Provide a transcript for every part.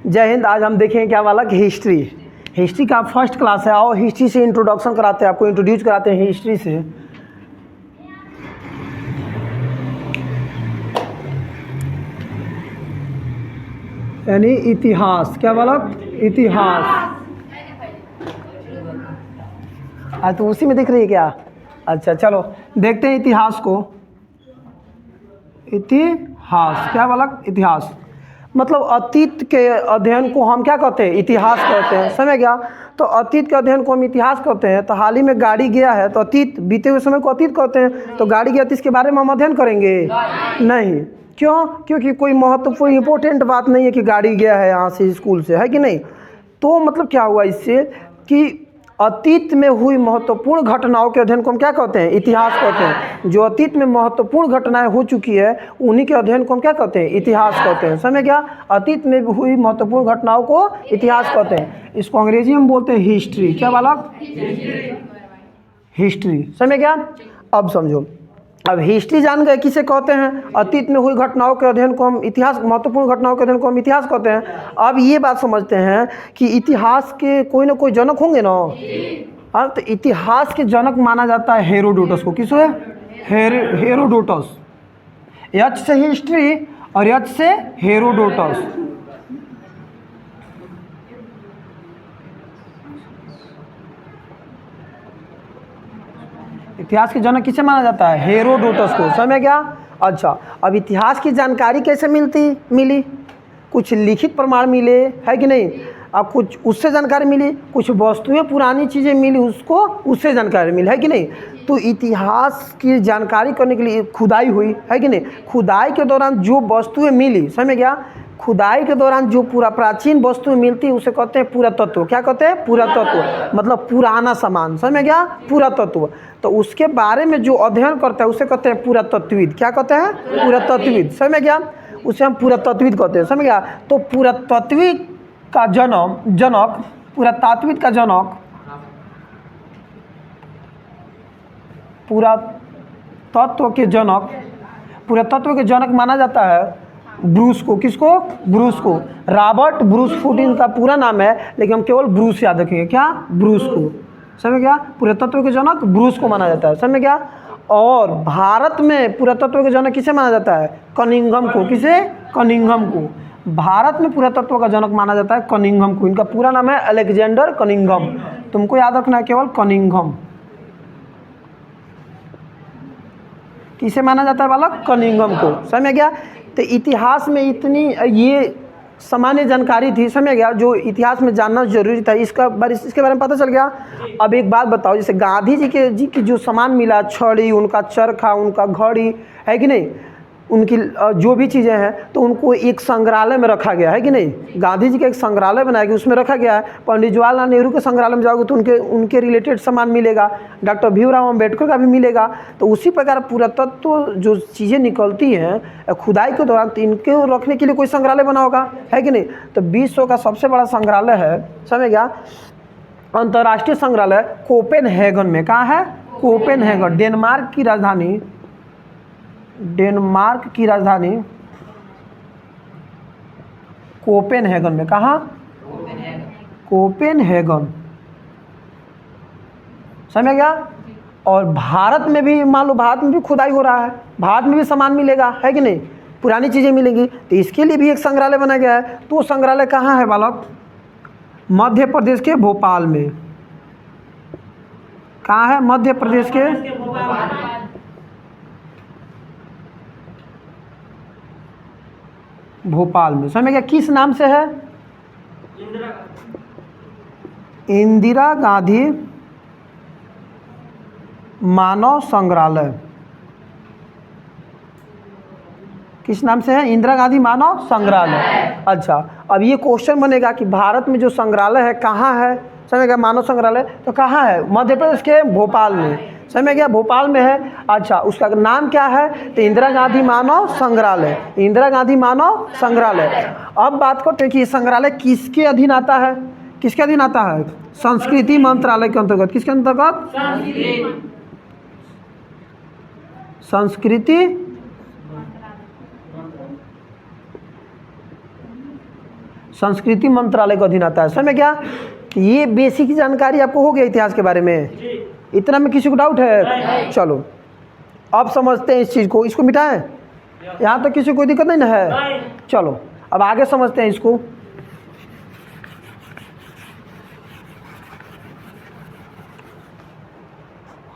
जय हिंद। आज हम देखेंगे क्या वाला कि हिस्ट्री। हिस्ट्री का फर्स्ट क्लास है। आओ हिस्ट्री से इंट्रोडक्शन कराते हैं, आपको इंट्रोड्यूस कराते हैं हिस्ट्री से। यानी इतिहास। क्या बोला? इतिहास। तो उसी में दिख रही है क्या? अच्छा चलो देखते हैं इतिहास को। इतिहास क्या बोला? इतिहास मतलब अतीत के अध्ययन को हम क्या कहते हैं? इतिहास कहते हैं। समझ गया? तो अतीत के अध्ययन को हम इतिहास कहते हैं। तो हाल ही में गाड़ी गया है तो अतीत, बीते हुए समय को अतीत कहते हैं। तो गाड़ी गया तो इसके बारे में हम अध्ययन करेंगे नहीं। क्यों? क्योंकि कोई महत्वपूर्ण इंपॉर्टेंट बात नहीं है कि गाड़ी गया है यहाँ से स्कूल से, है कि नहीं। तो मतलब क्या हुआ इससे कि अतीत में हुई महत्वपूर्ण घटनाओं के अध्ययन को हम क्या कहते हैं? इतिहास कहते हैं। जो अतीत में महत्वपूर्ण घटनाएं हो चुकी है उन्हीं के अध्ययन को हम क्या कहते हैं? इतिहास कहते हैं। समझ गया? अतीत में हुई महत्वपूर्ण घटनाओं को इतिहास कहते हैं। इसको अंग्रेजी में बोलते हैं हिस्ट्री। क्या बालक? हिस्ट्री। समझ गया? अब समझो। अब हिस्ट्री जान गए किसे कहते हैं? अतीत में हुई घटनाओं के अध्ययन को हम इतिहास, महत्वपूर्ण घटनाओं के अध्ययन को हम इतिहास कहते हैं। अब ये बात समझते हैं कि इतिहास के कोई ना कोई जनक होंगे ना। हाँ, तो इतिहास के जनक माना जाता है हेरोडोटस को। किसको? हेरोडोटस। एच से हिस्ट्री और एच से हेरोडोटस। इतिहास के जनक किसे माना जाता है? हेरोडोटस को। समझ गया? अच्छा, अब इतिहास की जानकारी कैसे मिली? कुछ लिखित प्रमाण मिले, है कि नहीं। अब कुछ उससे जानकारी मिली, कुछ वस्तुएं पुरानी चीज़ें मिली, उसको उससे जानकारी मिली, है कि नहीं। तो इतिहास की जानकारी करने के लिए खुदाई हुई, है कि नहीं। खुदाई के दौरान जो वस्तुएं मिली, समझ गया, खुदाई के दौरान जो पूरा प्राचीन वस्तुएं मिलती है उसे कहते हैं पुरातत्व। क्या कहते हैं? पुरातत्व। मतलब पुराना सामान। समझ गया? पुरातत्व। तो उसके बारे में जो अध्ययन करता है उसे कहते हैं पुरातत्वविद। क्या कहते हैं? पुरातत्वविद। समझ गया? उसे हम पुरातत्वविद कहते हैं। समझ गया? तो पुरातत्वविद का जनक पुरातात्विक का जनक, पुरातत्व के जनक माना जाता है ब्रूस को। किसको? ब्रूस को। रॉबर्ट ब्रूस फुट इनका पूरा नाम है, लेकिन हम केवल ब्रूस याद रखेंगे। क्या? ब्रूस को। समझ गया? पुरातत्व के जनक ब्रूस को माना जाता है। समझ गया? और भारत में पुरातत्व के जनक किसे माना जाता है? कनिंघम को। किसे? कनिंघम को। भारत में पुरातत्व का जनक माना जाता है कनिंघम को। इनका पूरा नाम है अलेक्जेंडर कनिंघम। तुमको याद रखना है केवल कनिंघम। किसे माना जाता है बालक? कनिंघम को। समझ गया? तो इतिहास में इतनी ये सामान्य जानकारी थी, समझ गया, जो इतिहास में जानना जरूरी था। इसके बारे में पता चल गया। अब एक बात बताओ, जैसे गांधी जी की जो सामान मिला, छड़ी, उनका चरखा, उनका घड़ी, है कि नहीं, उनकी जो भी चीज़ें हैं, तो उनको एक संग्रहालय में रखा गया, है कि नहीं। गांधी जी का एक संग्रहालय बनाया गया, उसमें रखा गया है। पंडित जवाहरलाल नेहरू के संग्रहालय में जाओगे तो उनके रिलेटेड सामान मिलेगा। डॉक्टर भीमराव अम्बेडकर का भी मिलेगा। तो उसी प्रकार पुरातत्व जो चीज़ें निकलती हैं खुदाई के दौरान, तो इनको रखने के लिए कोई संग्रहालय बना होगा, है कि नहीं। तो विश्व का सबसे बड़ा संग्रहालय है, समझ गया, अंतर्राष्ट्रीय संग्रहालय कोपेनहेगन में। कहाँ है? कोपेनहेगन। डेनमार्क की राजधानी कोपेनहेगन में। कहाँ? कोपेनहेगन। समझ गया? और भारत में भी मान लो, भारत में भी खुदाई हो रहा है, भारत में भी सामान मिलेगा, है कि नहीं, पुरानी चीज़ें मिलेंगी। तो इसके लिए भी एक संग्रहालय बनाया गया है। तो वो संग्रहालय कहाँ है बालक? मध्य प्रदेश के भोपाल में। कहाँ है? मध्य प्रदेश के भोपाल में। समझ गया? किस नाम से है? इंदिरा गांधी मानव संग्रहालय। किस नाम से है? इंदिरा गांधी मानव संग्रहालय। अच्छा, अब ये क्वेश्चन बनेगा कि भारत में जो संग्रहालय है कहाँ है? समझ गया? मानव संग्रहालय तो कहाँ है? मध्य प्रदेश के भोपाल में। समझ गया? भोपाल में है। अच्छा, उसका नाम क्या है? तो इंदिरा गांधी मानव संग्रहालय। इंदिरा गांधी मानव संग्रहालय। अब बात करते हैं कि ये संग्रहालय किसके अधीन आता है? किसके अधीन आता है? संस्कृति मंत्रालय के अंतर्गत। किसके अंतर्गत? संस्कृति मंत्रालय के अधीन आता है। समझ में क्या? ये बेसिक जानकारी आपको हो गया इतिहास के बारे में। इतना में किसी को डाउट है? चलो अब समझते हैं इस चीज़ को। इसको मिटाएं, यहाँ तक किसी को कोई दिक्कत नहीं ना है? चलो अब आगे समझते हैं इसको।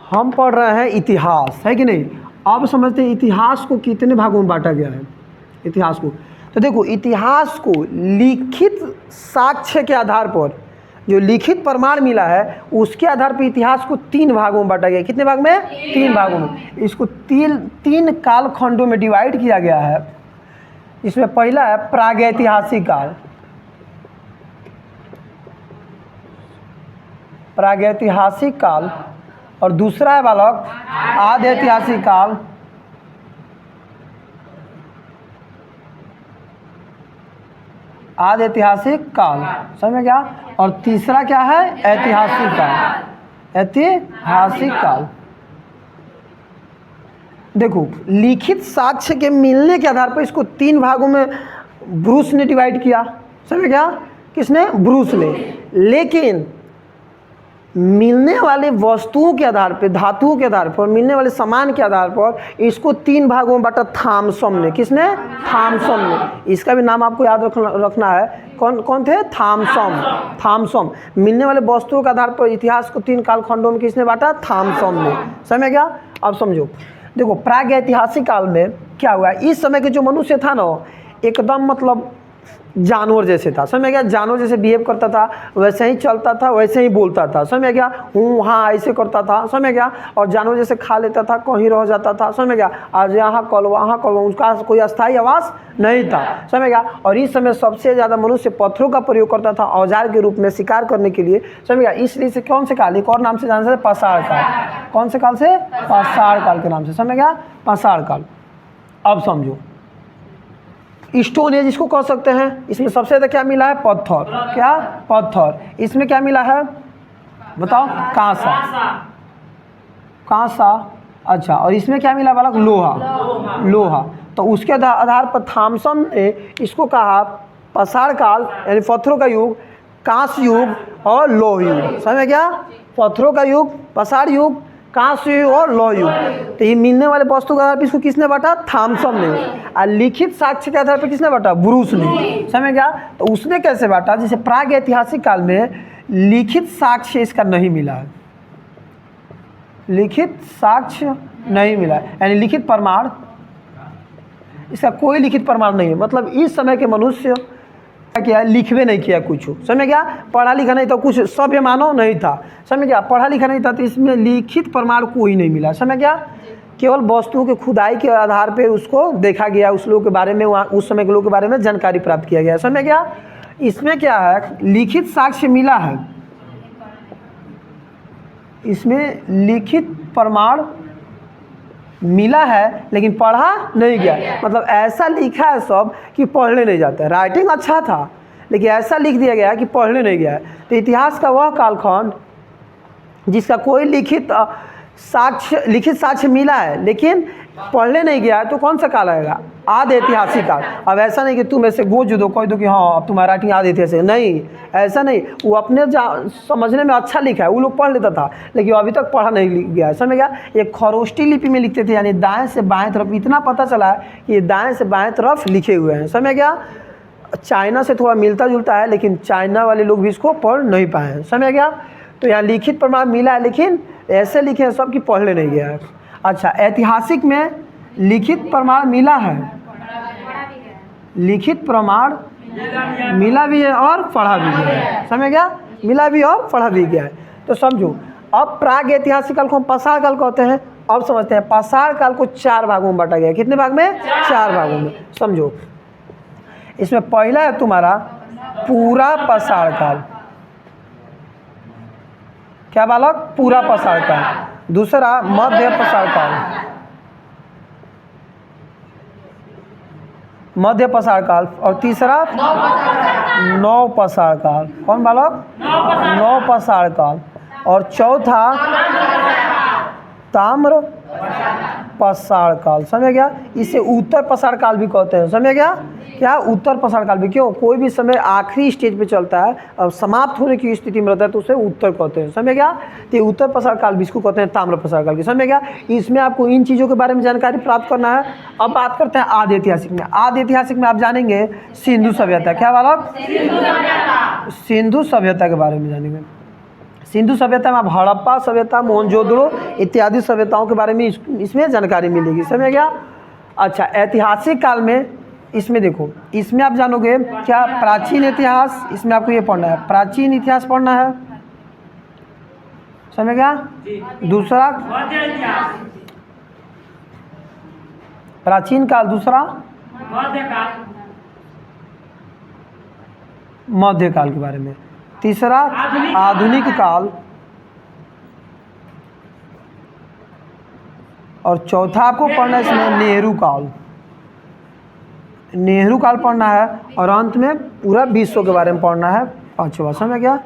हम पढ़ रहे हैं इतिहास, है कि नहीं? अब समझते हैं इतिहास को कितने भागों में बांटा गया है। इतिहास को तो देखो, इतिहास को लिखित साक्ष्य के आधार पर, जो लिखित प्रमाण मिला है उसके आधार पर इतिहास को 3 भागों में बांटा गया। कितने भाग में? 3 भागों में। इसको तीन काल खंडों में डिवाइड किया गया है। इसमें पहला है प्रागैतिहासिक काल, प्रागैतिहासिक काल, और दूसरा है बालक आदि ऐतिहासिक काल, आदि ऐतिहासिक काल। समझ में क्या? और तीसरा क्या है? ऐतिहासिक काल, ऐतिहासिक काल। देखो, लिखित साक्ष्य के मिलने के आधार पर इसको 3 भागों में ब्रूस ने डिवाइड किया। समझ में क्या? किसने? ब्रूस ने। लेकिन मिलने वाले वस्तुओं के आधार पर, धातुओं के आधार पर, मिलने वाले सामान के आधार पर इसको 3 भागों में बांटा थॉमसन ने। किसने? थॉमसन ने। इसका भी नाम आपको याद रखना है। कौन थे? थॉमसन। मिलने वाले वस्तुओं के आधार पर इतिहास को 3 कालखंडों में किसने बांटा? थॉमसन ने। समझ गया? अब समझो, देखो प्रागैतिहासिक काल में क्या हुआ? इस समय के जो मनुष्य था ना, एकदम मतलब जानवर जैसे था। समझ गया? जानवर जैसे बिहेव करता था, वैसे ही चलता था, वैसे ही बोलता था। समझ गया? हूँ हाँ ऐसे करता था। समझ गया? और जानवर जैसे खा लेता था, कहीं रह जाता था। समझ गया? आज यहाँ कल वहाँ कल, उसका कोई अस्थायी आवास नहीं था। समझ गया? और इस समय सबसे ज़्यादा मनुष्य पत्थरों का प्रयोग करता था औजार के रूप में शिकार करने के लिए। समझ गया? इसलिए से कौन से काल, एक और नाम से जाना जाता है पाषाण काल। कौन से काल से? पाषाण काल के नाम से। समझ गया? पाषाण काल। अब समझो, स्टोन एज इसको कह सकते हैं। इसमें सबसे ज़्यादा क्या मिला है? पत्थर। क्या? पत्थर। इसमें क्या मिला है बताओ? कांसा। कांसा। अच्छा, और इसमें क्या मिला बालक? लोहा। तो उसके आधार पर थॉमसन ने इसको कहा पाषाण काल, यानी पत्थरों का युग, कांस्य युग और लौह युग। समझ गया? पत्थरों का युग, पाषाण युग, कांस्य युग और लौह युग। तो ये मिलने वाले वस्तु के आधार पर इसको किसने बांटा? थॉमसन ने। और लिखित साक्ष्य के आधार पर किसने बांटा? ब्रूस ने। समझ गया? तो उसने कैसे बांटा? जैसे प्राग ऐतिहासिक काल में लिखित साक्ष्य इसका नहीं मिला है, लिखित साक्ष्य नहीं मिला, यानी लिखित प्रमाण, इसका कोई लिखित प्रमाण नहीं है। मतलब इस समय के मनुष्य क्या लिखवे नहीं किया कुछ। समझ गया? पढ़ा लिखा नहीं था, कुछ सभ्य मानव नहीं था। समझ गया? पढ़ा लिखा नहीं था, तो इसमें लिखित प्रमाण कोई नहीं मिला। समझ गया? केवल वस्तुओं के खुदाई के आधार पर उसको देखा गया, उस लोग के बारे में, वहाँ उस समय के लोग के बारे में जानकारी प्राप्त किया गया। समझ गया? इसमें क्या है? लिखित साक्ष्य मिला है, इसमें लिखित प्रमाण मिला है, लेकिन पढ़ा नहीं गया। मतलब ऐसा लिखा है सब कि पढ़ने नहीं जाता है। राइटिंग अच्छा था, लेकिन ऐसा लिख दिया गया कि पढ़ने नहीं गया है। तो इतिहास का वह कालखंड जिसका कोई लिखित साक्ष्य मिला है लेकिन पढ़ने नहीं गया है, तो कौन सा काल आएगा? आदि ऐतिहासिक काल। अब ऐसा नहीं कि तुम ऐसे गोज दो, कह दो कि हाँ अब तुम्हारा राइटिंग आदि ऐतिहासिक, नहीं, ऐसा नहीं। वो अपने समझने में अच्छा लिखा है, वो लोग पढ़ लेता था, लेकिन अभी तक पढ़ा नहीं गया है। समझ गया? एक खरोष्टी लिपि में लिखते थे, यानी दाएं से बाएं तरफ। इतना पता चला है कि दाएं से बाएं तरफ लिखे हुए हैं। समझ गया? चाइना से थोड़ा मिलता जुलता है, लेकिन चाइना वाले लोग भी इसको पढ़ नहीं पाए हैं। समझ गया? तो यहाँ लिखित प्रमाण मिला है, लेकिन ऐसे लिखे हैं सब कि पढ़ने नहीं गया है। अच्छा, ऐतिहासिक में लिखित प्रमाण मिला है, लिखित प्रमाण मिला भी है और पढ़ा भी गया है। समझ गया? मिला भी और पढ़ा भी गया है। तो समझो, अब प्राग ऐतिहासिक काल को हम पाषाण काल कहते हैं। अब समझते हैं पाषाण काल को 4 भागों में बांटा गया है। कितने भाग में? 4 भागों में। समझो, इसमें पहला है तुम्हारा पूरा पाषाण काल। क्या बालक? पूरा पाषाण काल। दूसरा मध्य पाषाण काल, मध्य पाषाण काल। और तीसरा नव पाषाण काल। कौन बालक? नव पाषाण काल। और चौथा ताम्र पसार काल, समझ गया। इसे उत्तर पसार काल भी कहते हैं, समझ गया। क्या उत्तर पसार काल भी, क्यों, कोई भी समय आखिरी स्टेज पे चलता है और समाप्त होने की स्थिति में रहता है तो उसे उत्तर कहते हैं, समझ गया। तो उत्तर पसार काल भी इसको कहते हैं ताम्र पसार काल की, समझ गया। इसमें आपको इन चीज़ों के बारे में जानकारी प्राप्त करना है। अब बात करते हैं आदि ऐतिहासिक में। आदि ऐतिहासिक में आप जानेंगे सिंधु सभ्यता, क्या बालक, सिंधु सभ्यता के बारे में जानेंगे। सिंधु सभ्यता में आप हड़प्पा सभ्यता, मोहनजोदड़ो इत्यादि सभ्यताओं के बारे में इसमें जानकारी मिलेगी, समझ गया। अच्छा, ऐतिहासिक काल में इसमें देखो, इसमें आप जानोगे क्या, प्राचीन इतिहास, इसमें आपको ये पढ़ना है, प्राचीन इतिहास पढ़ना है, समझ गया। दूसरा प्राचीन काल, दूसरा मध्यकाल के बारे में, तीसरा आधुनिक काल, और चौथा आपको पढ़ना है इसमें नेहरू काल, नेहरू काल पढ़ना है, और अंत में पूरा विश्व के बारे में पढ़ना है, पांचवा, समझ गया।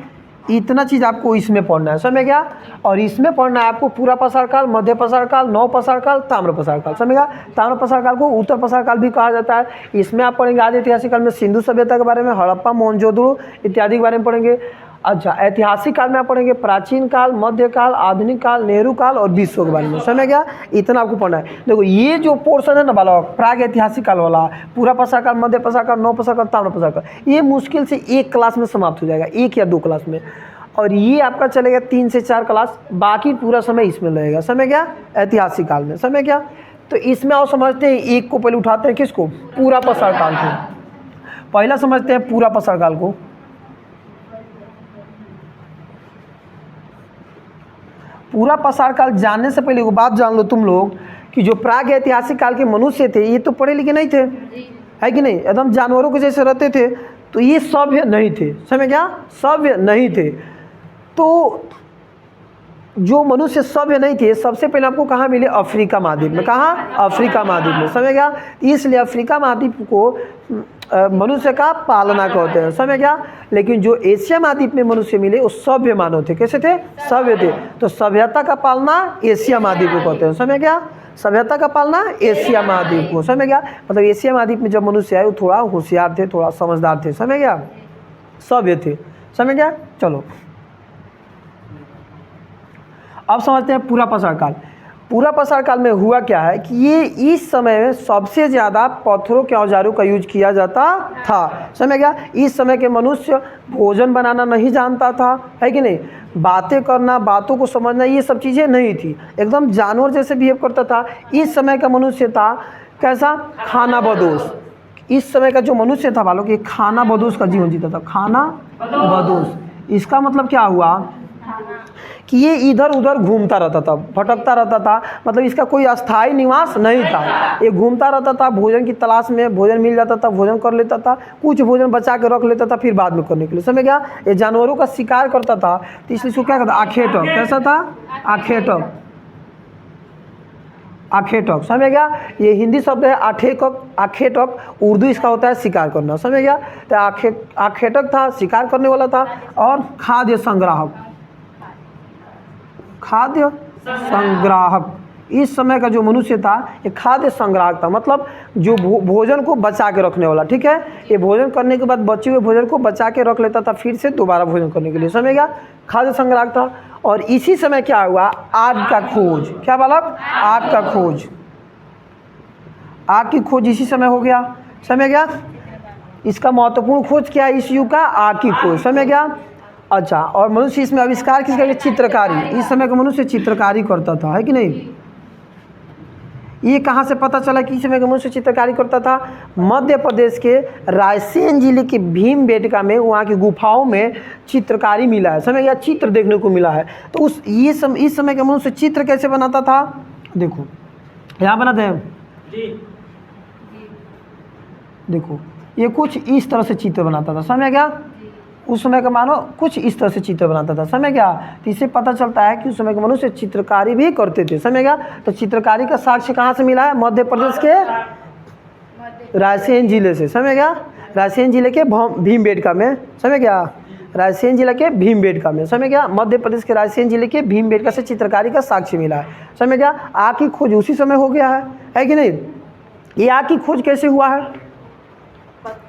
इतना चीज़ आपको इसमें पढ़ना है, समझ गया। और इसमें पढ़ना है आपको पूरा पसार काल, मध्य पसार काल, नव पसार काल, ताम्र पसार काल, समझ गया। ताम्र पसार काल को उत्तर पसार काल भी कहा जाता है। इसमें आप पढ़ेंगे आदि ऐतिहासिक काल में सिंधु सभ्यता के बारे में, हड़प्पा, मोहनजोदड़ो इत्यादि के बारे में पढ़ेंगे। अच्छा, ऐतिहासिक काल में आप पढ़ेंगे प्राचीन काल, मध्यकाल, आधुनिक काल, नेहरू काल और विश्व के बारे में, समझ गया। इतना आपको पढ़ना है। देखो ये जो पोर्शन है ना बालक, प्राग ऐतिहासिक काल वाला, पूरा पसार काल, मध्य पसार काल, नव पसार काल, ताम्र पसार काल, ये मुश्किल से एक क्लास में समाप्त हो जाएगा, एक या दो क्लास में। और ये आपका चलेगा 3 से 4 क्लास, बाकी पूरा समय इसमें लगेगा, समझ गया, ऐतिहासिक काल में, समझ गया। तो इसमें और समझते हैं, एक को पहले उठाते हैं, किसको, पूरा पसार काल को। पहला समझते हैं पूरा पसार काल को। पूरा पसार काल जानने से पहले एक बात जान लो तुम लोग कि जो प्राग ऐतिहासिक काल के मनुष्य थे ये तो पढ़े लिखे नहीं थे, है कि नहीं, एकदम जानवरों के जैसे रहते थे। तो ये सभ्य नहीं थे, समझ गया, सभ्य नहीं थे। तो जो मनुष्य सभ्य नहीं थे सबसे पहले आपको कहाँ मिले, अफ्रीका महाद्वीप में। कहाँ, अफ्रीका महाद्वीप में, समझ गया। इसलिए अफ्रीका महाद्वीप को मनुष्य का पालना कहते हैं, समझ गया। लेकिन जो एशिया महाद्वीप में मनुष्य मिले वो सभ्य मानव थे, कैसे थे, सभ्य थे। तो सभ्यता का पालना एशिया महाद्वीप को कहते हैं, समझ गया। सभ्यता का पालना एशिया महाद्वीप को, समझ गया। मतलब एशिया महाद्वीप में जब मनुष्य आए वो थोड़ा होशियार थे, थोड़ा समझदार थे, समझ गया, सभ्य थे, समझ गया। चलो अब समझते हैं पूरा पसार काल। पूरा पसार काल में हुआ क्या है कि ये इस समय में सबसे ज़्यादा पत्थरों के औजारों का यूज किया जाता था, समझ गया। इस समय के मनुष्य भोजन बनाना नहीं जानता था, है कि नहीं, बातें करना, बातों को समझना, ये सब चीज़ें नहीं थी, एकदम जानवर जैसे बिहेव करता था। इस समय का मनुष्य था कैसा, खाना बदोश। इस समय का जो मनुष्य था वालों कि खाना बदोश का जीवन जीता था, खाना बदोश। इसका मतलब क्या हुआ कि ये इधर उधर घूमता रहता था, भटकता रहता था, मतलब इसका कोई अस्थायी निवास नहीं था। ये घूमता रहता था, भोजन की तलाश में, भोजन मिल जाता था भोजन कर लेता था, कुछ भोजन बचा के रख लेता था फिर बाद में करने के लिए, समझ गया। ये जानवरों का शिकार करता था, तो इसलिए इसको क्या कहता, आखेटक, कैसा था, आखेटक, आखेटक, समझ गया। ये हिंदी शब्द है आखेटक, आखेटक, उर्दू इसका होता है शिकार करना, समझ गया। तो आखेटक था, शिकार करने वाला था। और खाद्य संग्राहक, खाद्य संग्राहक, इस समय का जो मनुष्य था ये खाद्य संग्राहक था, मतलब जो भोजन को बचा के रखने वाला, ठीक है। ये भोजन करने के बाद बचे हुए भोजन को बचा के रख लेता था फिर से दोबारा भोजन करने के लिए, समझ गया, खाद्य संग्राहक था। और इसी समय क्या हुआ, आग का खोज, क्या बालक, आग का खोज, आग की खोज इसी समय हो गया, समझ गया। इसका महत्वपूर्ण खोज क्या है इस युग का, आग की खोज, समझ गया। अच्छा, और मनुष्य इसमें आविष्कार किसका किया, चित्रकारी। इस समय का मनुष्य चित्रकारी करता था, है कि नहीं। ये कहाँ से पता चला कि इस समय का मनुष्य चित्रकारी करता था, मध्य प्रदेश के रायसेन जिले के भीमबेटका में वहाँ की गुफाओं में चित्रकारी मिला है, समझ गया, चित्र देखने को मिला है। तो उस इस समय का मनुष्य चित्र कैसे बनाता था, देखो यहाँ बनाते हैं जी, देखो ये कुछ इस तरह से चित्र बनाता था, समझ गया। उस समय का मानो कुछ इस तरह से चित्र बनाता था, समझ गया। तो इससे पता चलता है कि उस समय के मनुष्य चित्रकारी भी करते थे, समझ गया। तो चित्रकारी का साक्ष्य कहाँ से मिला है, मध्य प्रदेश के रायसेन जिले से, समझ गया, रायसेन जिले के भीमबेटका में, समझ गया। रायसेन जिला के भीमबेटका में, समझ गया, मध्य प्रदेश के रायसेन जिले के भीमबेटका से चित्रकारी का साक्ष्य मिला है, समझ गया। आग की खोज उसी समय हो गया है कि नहीं। ये आग की खोज कैसे हुआ है,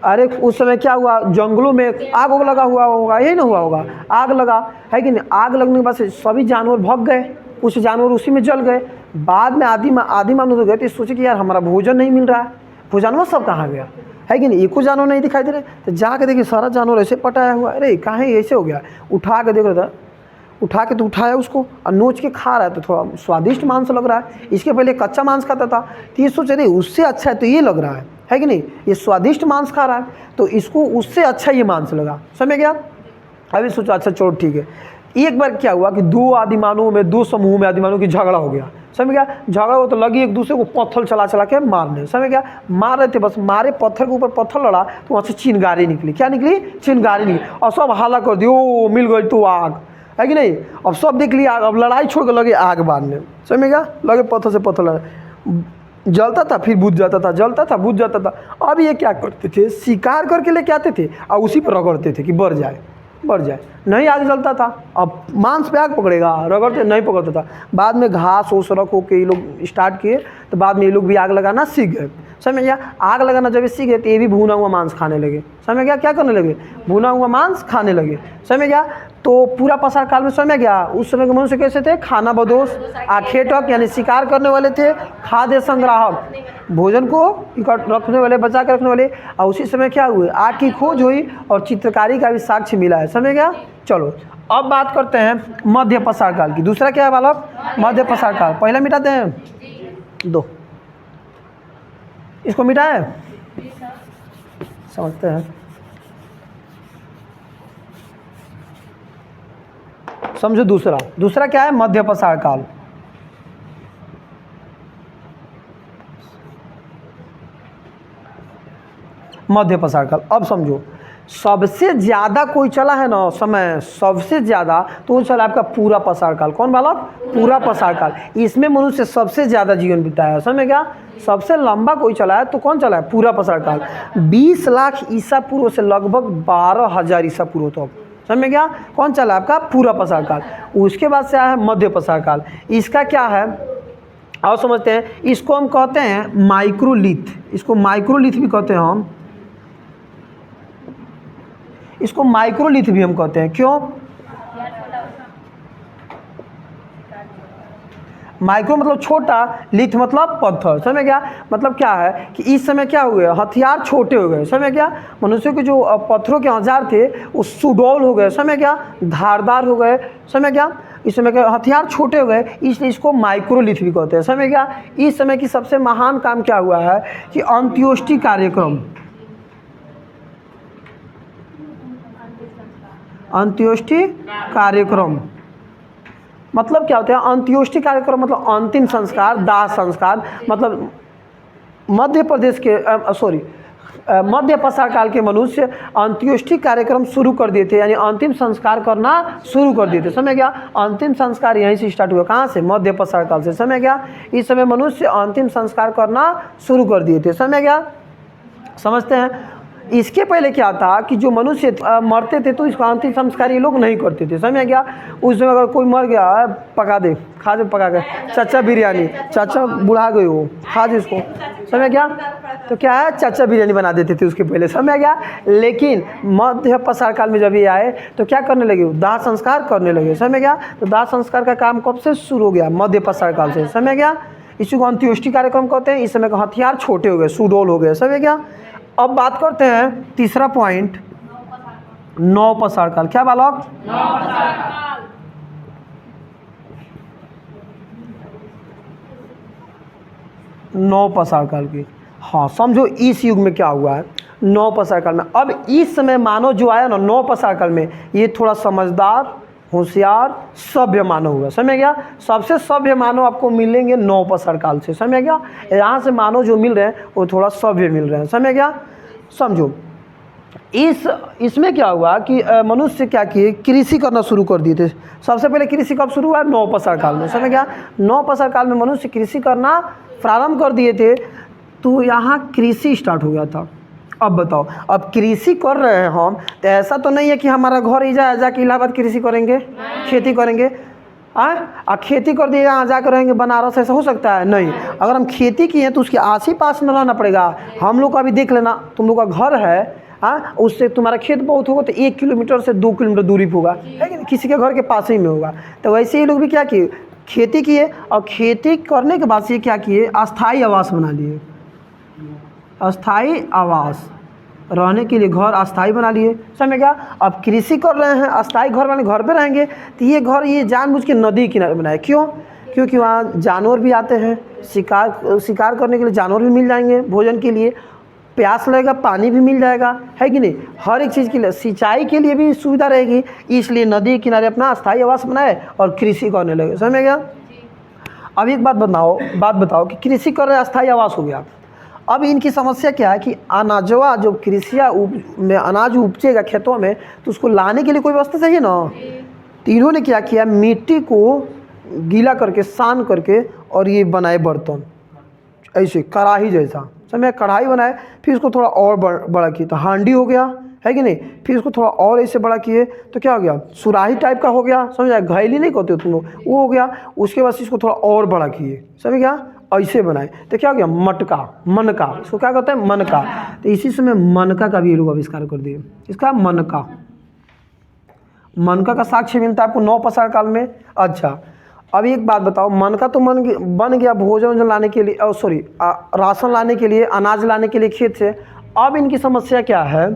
अरे उस समय क्या हुआ, जंगलों में आग लगा हुआ होगा, यही ना हुआ होगा, आग लगा है कि नहीं। आग लगने के बाद सभी जानवर भाग गए, कुछ जानवर उसी में जल गए। बाद में आदि मानव गए तो सोचे कि यार हमारा भोजन नहीं मिल रहा है, वो जानवर सब कहाँ गया, है कि नहीं, एको जानवर नहीं दिखाई दे रहे। तो जाके देखिए सारा जानवर ऐसे पटाया हुआ, अरे कहाँ है, ऐसे हो गया। उठा के देख रहा था, उठा के तो उठाया उसको और नोच के खा रहा है, तो थोड़ा स्वादिष्ट मांस लग रहा है। इसके पहले कच्चा मांस खाता था, तो ये सोच रहे उससे अच्छा है तो ये लग रहा है कि नहीं, ये स्वादिष्ट मांस खा रहा है तो इसको उससे अच्छा ये मांस लगा, समझ गया। अभी सोचा अच्छा चलो ठीक है। एक बार क्या हुआ कि दो आदिमानवों में, दो समूह में आदिमानवों की झगड़ा हो गया, समझ गया। झगड़ा हो तो लगी एक दूसरे को पत्थर चला के मारने, समझ गया। मार रहे थे, बस मारे, पत्थर के ऊपर पत्थर लड़ा तो वहाँ से चिंगारी निकली। क्या निकली, चिंगारी निकली और सब हाला कर दियो, मिल गई तो आग, है कि नहीं। अब सब देख लिया आग, अब लड़ाई छोड़ कर लगे आग बांधने, समझ गया। लगे पत्थर से पत्थर लड़ा, जलता था फिर बुझ जाता था, जलता था बुझ जाता था। अब ये क्या करते थे, शिकार करके लेके आते थे और उसी पर रगड़ते थे कि बढ़ जाए, नहीं आग जलता था। अब मांस पे आग पकड़ेगा, रगड़ते नहीं पकड़ता था। बाद में घास ओस रख हो के ये लोग स्टार्ट किए, तो बाद में ये लोग भी आग लगाना सीख गए, समझ गया। आग लगाना जब सीख गए तो ये भी भुना हुआ मांस खाने लगे, समझ गया। क्या करने लगे, भुना हुआ मांस खाने लगे, समझ गया। तो पूरा पसार काल में समझ गया, उस समय के मनुष्य कैसे थे, खाना बदोश, आखेटक यानी शिकार करने वाले थे, खाद्य संग्राहक भोजन को इकट्ठा रखने वाले, बचा के रखने वाले। और उसी समय क्या हुए, आग की खोज हुई और चित्रकारी का भी साक्ष्य मिला है, समझ गया। चलो अब बात करते हैं मध्य पसार काल की। दूसरा क्या है बालक, मध्य पसार काल। पहला मिटाते हैं, दो इसको मिटाए, समझते हैं, समझो। दूसरा क्या है, मध्य पसार काल। मध्य पसार काल, अब समझो। सबसे ज़्यादा कोई चला है ना समय, सबसे ज़्यादा तो वो चला आपका पूरा पसार काल। कौन बालक, पूरा पसार काल। इसमें मनुष्य सबसे ज़्यादा जीवन बिताया है, समझ गया। सबसे लंबा कोई चला है तो कौन चला है, पूरा पसार काल। 20 लाख ईसा पूर्व से लगभग 12,000 ईसा पूर्व तक, समझ गया। कौन चला आपका, पूरा पसार काल। उसके बाद से आया है मध्य पसार काल। इसका क्या है और समझते हैं। इसको हम कहते हैं माइक्रोलिथ, इसको माइक्रोलिथ भी कहते हैं हम, इसको माइक्रोलिथ भी हम कहते हैं। क्यों, माइक्रो मतलब छोटा, लिथ मतलब पत्थर, समझ गया। मतलब क्या है कि इस समय क्या हुए, हथियार छोटे हो गए, समझ गया। मनुष्य के जो पत्थरों के औजार थे वो सुडौल हो गए, समझ गया, धारदार हो गए, समझ गया। इस समय के हथियार छोटे हो गए, इसलिए इसको माइक्रोलिथ भी कहते हैं, समझ गया। इस समय की सबसे महान काम क्या हुआ है कि अंत्योष्टि कार्यक्रम, अंत्योष्टि कार्यक्रम मतलब क्या होता है, अंत्योष्टि कार्यक्रम मतलब अंतिम संस्कार, दाह संस्कार। मतलब मध्य प्रदेश के मध्य पसार काल के मनुष्य अंत्योष्टि कार्यक्रम शुरू कर दिए थे, यानी अंतिम संस्कार करना शुरू कर दिए थे, समझ गया। अंतिम संस्कार यहीं से स्टार्ट हुआ, कहाँ से, मध्य पसार काल से, समझ गया। इस समय मनुष्य अंतिम संस्कार करना शुरू कर दिए थे, समझ गया। समझते हैं। इसके पहले क्या था कि जो मनुष्य मरते थे तो इसका अंतिम संस्कार ये लोग नहीं करते थे, समझ गया। उस समय अगर कोई मर गया, पका दे, खा दे, पका के, चाचा बिरयानी, चाचा बुढ़ा गए हो, खा दे इसको, समझ गया। तो क्या है, चाचा बिरयानी बना देते थे उसके पहले, समझ गया। लेकिन मध्य पसार काल में जब ये आए तो क्या करने लगे, दाह संस्कार करने लगे, समझ गया। तो दाह संस्कार का काम कब से शुरू हो गया, मध्य पसार काल से, समझ गया। इसी को अंत्योष्टि कार्यक्रम कहते हैं। इस समय का हथियार छोटे हो गए, सुडौल हो गए, समझ गया। अब बात करते हैं तीसरा पॉइंट, नौ पसार काल। क्या बालक, नौ पसार काल की। हाँ समझो इस युग में क्या हुआ है, नौ पसार काल में। अब इस समय मानव जो आया ना नौ पसार काल में, ये थोड़ा समझदार, होशियार, सभ्य मानव हुआ, समझ गया। सबसे सभ्य मानव आपको मिलेंगे नौ पसार काल से, समझ गया। यहाँ से मानव जो मिल रहे हैं वो थोड़ा सभ्य मिल रहे हैं, समझ गया। समझो इसमें क्या हुआ कि मनुष्य क्या किए, कृषि करना शुरू कर दिए थे। सबसे पहले कृषि कब शुरू हुआ, नौ पसार काल में, समझ गया। नौ पसार काल में मनुष्य कृषि करना प्रारंभ कर दिए थे, तो यहाँ कृषि स्टार्ट हो गया था। अब बताओ, अब कृषि कर रहे हैं हम, तो ऐसा तो नहीं है कि हमारा घर ही जाके इलाहाबाद कृषि करेंगे, खेती करेंगे। खेती कर दिए यहाँ जाकर रहेंगे बनारस, ऐसा हो सकता है? नहीं। अगर हम खेती किए तो उसके आस ही पास में रहना पड़ेगा। हम लोग का भी देख लेना, तुम लोग का घर है, उससे तुम्हारा खेत बहुत होगा तो 1 किलोमीटर से 2 किलोमीटर दूरी पर होगा, है कि किसी के घर के पास ही में होगा। तो वैसे ही लोग भी क्या किए, खेती किए, और खेती करने के बाद से क्या किए, अस्थाई आवास बना लिए। अस्थाई आवास, रहने के लिए घर अस्थाई बना लिए, समझ गया। अब कृषि कर रहे हैं, अस्थाई घर बने, घर पे रहेंगे, तो ये घर ये जानबूझ के नदी किनारे बनाए। क्यों? क्योंकि वहाँ जानवर भी आते हैं, शिकार करने के लिए जानवर भी मिल जाएंगे, भोजन के लिए प्यास लगेगा पानी भी मिल जाएगा, है कि नहीं। हर एक चीज़ के लिए, सिंचाई के लिए भी सुविधा रहेगी, इसलिए नदी के किनारे अपना अस्थाई आवास बनाए और कृषि करने लगे, समझ गया। अब एक बात बताओ कि कृषि कर रहे अस्थाई आवास हो गया। अब इनकी समस्या क्या है कि अनाजवा जो कृषिया में अनाज उपजेगा खेतों में, तो उसको लाने के लिए कोई व्यवस्था चाहिए ना। तो इन्होंने क्या किया, मिट्टी को गीला करके सान करके और ये बनाए बर्तन, ऐसे कढ़ाई जैसा, समझे, कढ़ाई बनाए, फिर उसको थोड़ा और बड़ा किए तो हांडी हो गया, है कि नहीं। फिर उसको थोड़ा और ऐसे बड़ा किए तो क्या हो गया, सुराही टाइप का हो गया, समझ, घैली नहीं कहते हो तुम लोग, वो हो गया। उसके बाद इसको थोड़ा और बड़ा किए, समझ गया, ऐसे बनाए तो क्या हो गया, मटका, मनका, इसको क्या कहते हैं, मनका। तो इसी समय मनका का भी ये लोग आविष्कार कर दिए, इसका मनका। मनका का साक्ष्य मिलता है आपको नवपाषाण काल में। अच्छा, अब एक बात बताओ, मनका तो बन गया भोजन लाने के लिए, राशन लाने के लिए, अनाज लाने के लिए खेत से। अब इनकी समस्या क्या है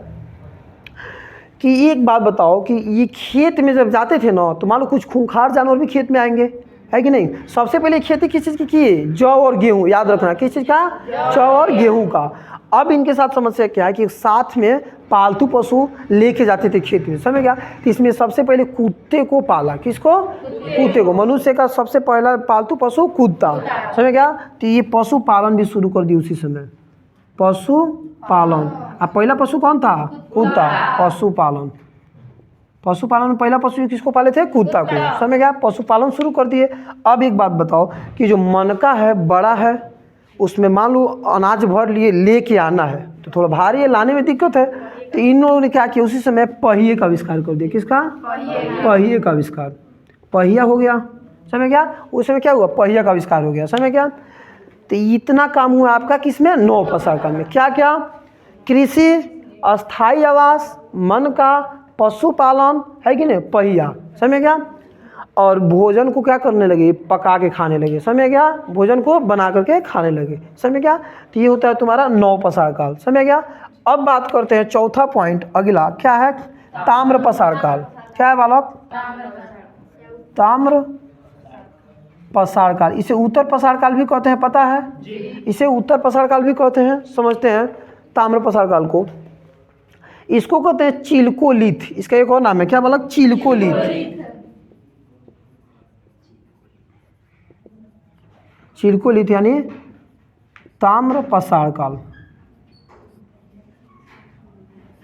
कि एक बात बताओ कि ये खेत में जब जाते थे ना, तो मान लो कुछ खूंखार जानवर भी खेत में आएंगे, है कि नहीं। सबसे पहले खेती किस चीज़ की है, जौ और गेहूँ, याद रखना, किस चीज़ का, जौ और गेहूँ का। अब इनके साथ समस्या क्या है कि साथ में पालतू पशु लेके जाते थे खेत में, समझ गया। तो इसमें सबसे पहले कुत्ते को पाला, किसको, कुत्ते को। मनुष्य का सबसे पहला पालतू पशु कुत्ता, समझ गया। तो ये पशु पालन भी शुरू कर दी उसी समय, पशु पालन। अब पहला पशु कौन था, कुत्ता, पशुपालन। पशुपालन में पहला पशु किसको पाले थे, कुत्ता को, समझ गया। पशुपालन शुरू कर दिए। अब एक बात बताओ कि जो मनका है बड़ा है, उसमें मान लो अनाज भर लिए लेके आना है तो थोड़ा भारी है, लाने में दिक्कत है। तो इन लोगों ने क्या किया, उसी समय पहिए का आविष्कार कर दिया, किसका, पहिए का आविष्कार, पहिया हो गया, समझ गया। उस समय क्या हुआ, पहिया का आविष्कार हो गया, समझ गया। तो इतना काम हुआ आपका किसमें, नवपाषाण काल में। क्या क्या, कृषि, अस्थाई आवास, मनका, पशुपालन, है कि नहीं, पहिया, समझ गया। और भोजन को क्या करने लगे, पका के खाने लगे, समझ गया, भोजन को बना करके खाने लगे, समझ गया। तो ये होता है तुम्हारा नवपाषाण काल, समझ गया। अब बात करते हैं चौथा पॉइंट, अगला क्या है, ताम्रपाषाण काल। क्या है बालक, ताम्रपाषाण काल। इसे उत्तरपाषाण काल भी कहते हैं, पता है, इसे उत्तरपाषाण काल भी कहते हैं, समझते हैं ताम्रपाषाण काल को। इसको कहते हैं चिल्कोलिथ, इसका एक और नाम है, क्या बालक, चिल्कोलिथ। चिल्कोलिथ यानी ताम्रपाषाण काल,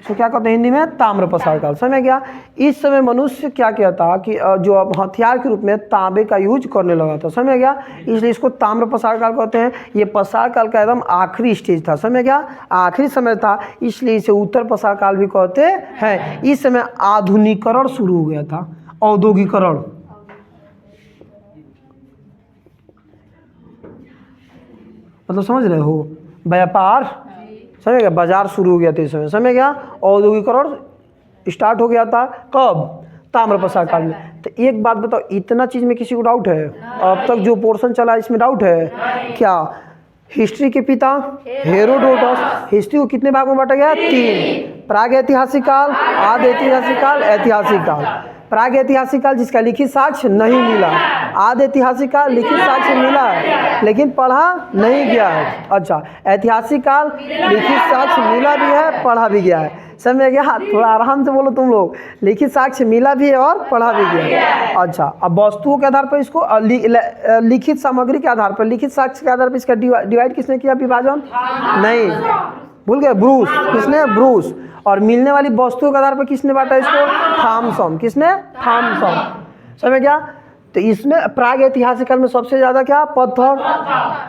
इसको क्या कहते हैं हिंदी में, ताम्रपाषाण काल, समझ गया। इस समय मनुष्य क्या किया था कि जो अब हथियार के रूप में तांबे का यूज करने लगा था, समझ गया, इसलिए इसको ताम्रपाषाण काल कहते हैं। ये पाषाण काल का एकदम आखिरी स्टेज था, समझ गया, आखिरी समय था, इसलिए इसे उत्तरपाषाण काल भी कहते हैं। इस समय आधुनिकीकरण शुरू हो गया था, औद्योगिकरण, मतलब समझ रहे हो, व्यापार, समझ गया, बाजार शुरू हो गया था इस समय, समझ गया, औद्योगिकरण स्टार्ट हो गया था, कब, ताम्रपाषाण काल में। तो एक बात बताओ, इतना चीज़ में किसी को डाउट है, अब तक जो पोर्शन चला इसमें डाउट है क्या। हिस्ट्री के पिता हेरोडोटस, हिस्ट्री को कितने भाग में बांटा गया, 3, प्रागैतिहासिक काल, आदि ऐतिहासिक काल, ऐतिहासिक काल। प्रागैतिहासिक काल जिसका लिखित साक्ष्य नहीं मिला, आदि ऐतिहासिक काल लिखित साक्ष्य मिला है लेकिन पढ़ा नहीं गया है। अच्छा, ऐतिहासिक काल लिखित साक्ष्य मिला भी है, पढ़ा भी गया है, समझ गया। थोड़ा आराम से बोलो तुम लोग, लिखित साक्ष्य मिला भी है और पढ़ा भी गया है। अच्छा, अब वस्तुओं के आधार पर इसको लिखित सामग्री के आधार पर, लिखित साक्ष्य के आधार पर इसका डिवाइड किसने किया, विभाजन, नहीं, भूल गए, ब्रूस, किसने, ब्रूस। और मिलने वाली वस्तुओं के आधार पर किसने बांटा इसको, थॉमसन, किसने, थॉमसन, समझ गया। तो इसमें प्राग ऐतिहासिक काल में सबसे ज़्यादा क्या, पत्थर,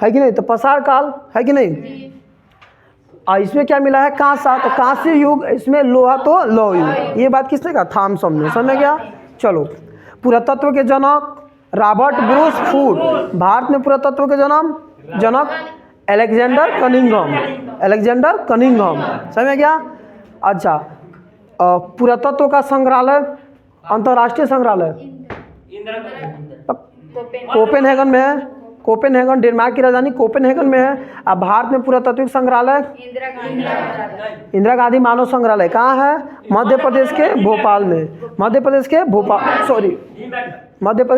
है कि नहीं, तो पाषाण काल, है कि नहीं। और इसमें क्या मिला है, कांसा, तो कांस्य युग, इसमें लोहा तो लौह युग। ये बात किसने कहा, थॉमसन ने। समझ गया। चलो, पुरातत्व के जनक रॉबर्ट ब्रूस फूड। भारत में पुरातत्व के जनक अलेक्जेंडर कनिंघम। Alexander Cunningham. समझ गया। अच्छा, पुरातत्व का संग्रहालय, अंतर्राष्ट्रीय संग्रहालय कोपेनहेगन में है। कोपेनहेगन डेनमार्क की राजधानी कोपेनहेगन में है। अब भारत में पुरातात्विक संग्रहालय इंदिरा गांधी मानव संग्रहालय कहाँ है, मध्य प्रदेश के भोपाल में। मध्य प्रदेश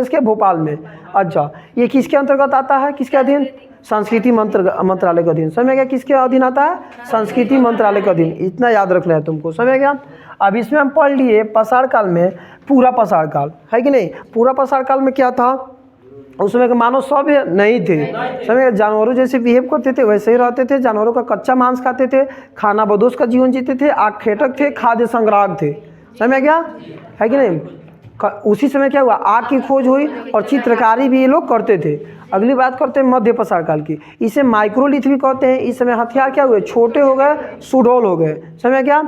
के भोपाल में। अच्छा, ये किसके अंतर्गत आता है, किसके अधीन, संस्कृति मंत्रालय के अधीन। समझ गया। किसके अधीन आता है, संस्कृति मंत्रालय के अधीन। इतना याद रखना है तुमको। समझ गया। अब इसमें हम पढ़ लिए पाषाण काल में, पूरा पाषाण काल है कि नहीं। पूरा पाषाण काल में क्या था, उस समय के मानव सभ्य नहीं थे। समझ, जानवरों जैसे बिहेव करते थे, वैसे ही रहते थे। जानवरों का कच्चा मांस खाते थे, खाना बदोश का जीवन जीते थे, आखेटक थे, खाद्य संग्राहक थे। समझ गया है कि नहीं। उसी समय क्या हुआ, आग की खोज हुई और चित्रकारी भी ये लोग करते थे। अगली बात करते हैं मध्य पाषाण काल की। इसे माइक्रोलिथ भी कहते हैं। इस समय हथियार क्या हुए, छोटे हो गए, सुडौल हो गए। समझ गया।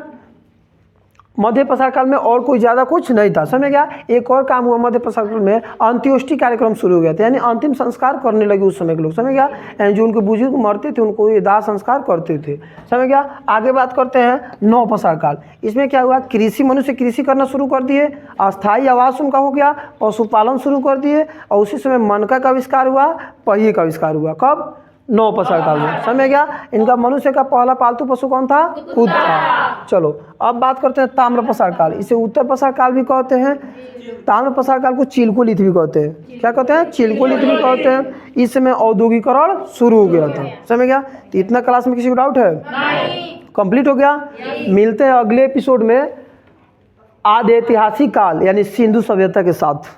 मध्य पाषाण काल में और कोई ज़्यादा कुछ नहीं था। समझ गया। एक और काम हुआ मध्य पाषाण काल में, अंत्योष्टि कार्यक्रम शुरू हो गया था, यानी अंतिम संस्कार करने लगे उस समय के लोग। समझ गया। यानी जो उनके बुजुर्ग मरते थे उनको ये दाह संस्कार करते थे। समझ गया। आगे बात करते हैं नव पाषाण काल। इसमें क्या हुआ, कृषि, मनुष्य कृषि करना शुरू कर दिए, अस्थायी आवास उनका हो गया, पशुपालन शुरू कर दिए, और उसी समय मनका का आविष्कार हुआ, पहिए का आविष्कार हुआ। कब, नौ पाषाण काल में। समझ गया। इनका मनुष्य का पहला पालतू पशु कौन था, खुद था। चलो, अब बात करते हैं ताम्र पाषाण काल। इसे उत्तर पाषाण काल भी कहते हैं। ताम्र पाषाण काल को चिलकोलिथ भी कहते हैं। क्या कहते हैं, चिलकोलिथ भी कहते हैं। इस समय औद्योगिकरण शुरू हो गया था। समझ गया। तो इतना क्लास में किसी को डाउट है, कंप्लीट हो गया। मिलते हैं अगले एपिसोड में आदि ऐतिहासिक काल यानी सिंधु सभ्यता के साथ।